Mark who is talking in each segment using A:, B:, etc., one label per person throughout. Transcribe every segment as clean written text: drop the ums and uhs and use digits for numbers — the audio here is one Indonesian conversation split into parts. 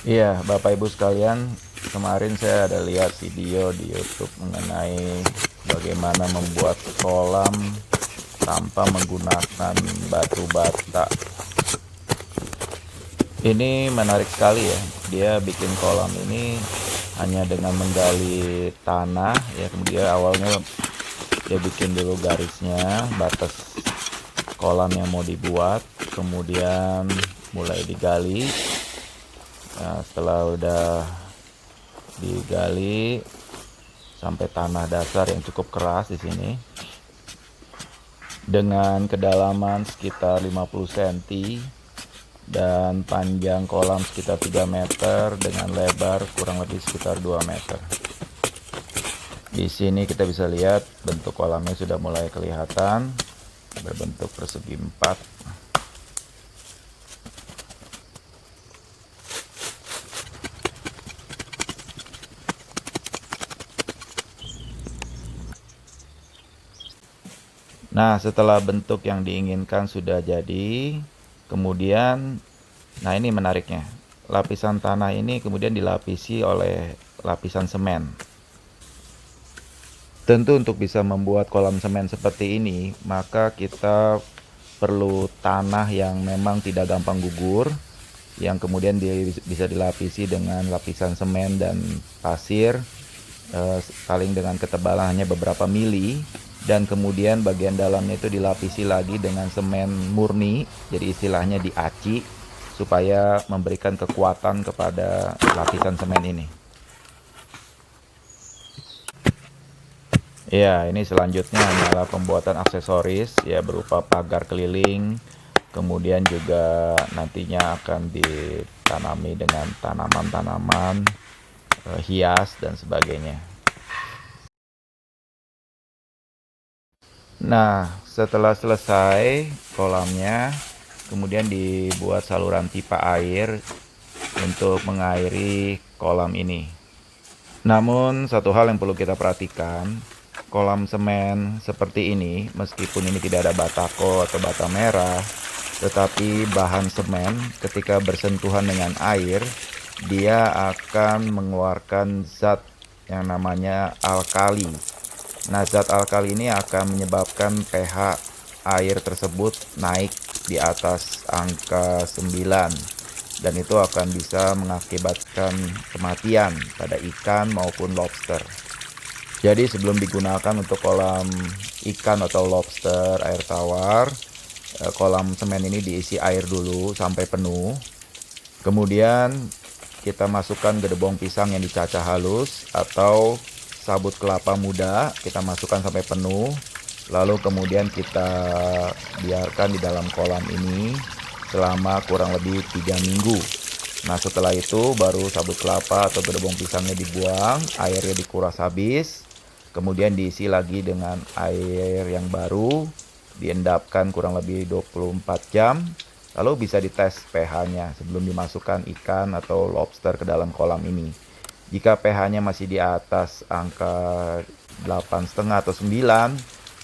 A: Iya, Bapak Ibu sekalian, kemarin saya ada lihat video di YouTube mengenai bagaimana membuat kolam tanpa menggunakan batu bata. Ini menarik sekali ya. Dia bikin kolam ini hanya dengan menggali tanah ya, kemudian awalnya dia bikin dulu garisnya, batas kolam yang mau dibuat, kemudian mulai digali. Nah, setelah udah digali sampai tanah dasar yang cukup keras di sini dengan kedalaman sekitar 50 cm dan panjang kolam sekitar 3 meter dengan lebar kurang lebih sekitar 2 meter. Di sini kita bisa lihat bentuk kolamnya sudah mulai kelihatan berbentuk persegi 4. Nah, setelah bentuk yang diinginkan sudah jadi, kemudian, nah ini menariknya, lapisan tanah ini kemudian dilapisi oleh lapisan semen. Tentu untuk bisa membuat kolam semen seperti ini, maka kita perlu tanah yang memang tidak gampang gugur, yang kemudian bisa dilapisi dengan lapisan semen dan pasir, saling dengan ketebalan hanya beberapa mili, dan kemudian bagian dalamnya itu dilapisi lagi dengan semen murni, jadi istilahnya diaci, supaya memberikan kekuatan kepada lapisan semen ini. Ya, ini selanjutnya adalah pembuatan aksesoris ya, berupa pagar keliling, kemudian juga nantinya akan ditanami dengan tanaman-tanaman hias dan sebagainya. Nah, setelah selesai kolamnya, kemudian dibuat saluran pipa air untuk mengairi kolam ini. Namun, satu hal yang perlu kita perhatikan, kolam semen seperti ini, meskipun ini tidak ada batako atau bata merah, tetapi bahan semen ketika bersentuhan dengan air, dia akan mengeluarkan zat yang namanya alkali. Nah, zat alkali ini akan menyebabkan pH air tersebut naik di atas angka 9, dan itu akan bisa mengakibatkan kematian pada ikan maupun lobster. Jadi sebelum digunakan untuk kolam ikan atau lobster air tawar, kolam semen ini diisi air dulu sampai penuh. Kemudian kita masukkan gedebong pisang yang dicacah halus atau sabut kelapa muda, kita masukkan sampai penuh. Lalu kemudian kita biarkan di dalam kolam ini selama kurang lebih 3 minggu. Nah, setelah itu baru sabut kelapa atau gedebong pisangnya dibuang, airnya dikuras habis, kemudian diisi lagi dengan air yang baru, diendapkan kurang lebih 24 jam, lalu bisa dites pH-nya sebelum dimasukkan ikan atau lobster ke dalam kolam ini. Jika pH-nya masih di atas angka 8,5 atau 9,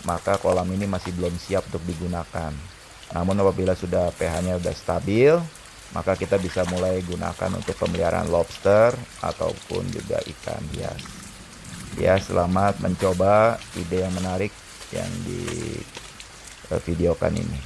A: maka kolam ini masih belum siap untuk digunakan. Namun apabila sudah pH-nya sudah stabil, maka kita bisa mulai gunakan untuk pemeliharaan lobster ataupun juga ikan hias. Ya, selamat mencoba ide yang menarik yang di videokan ini.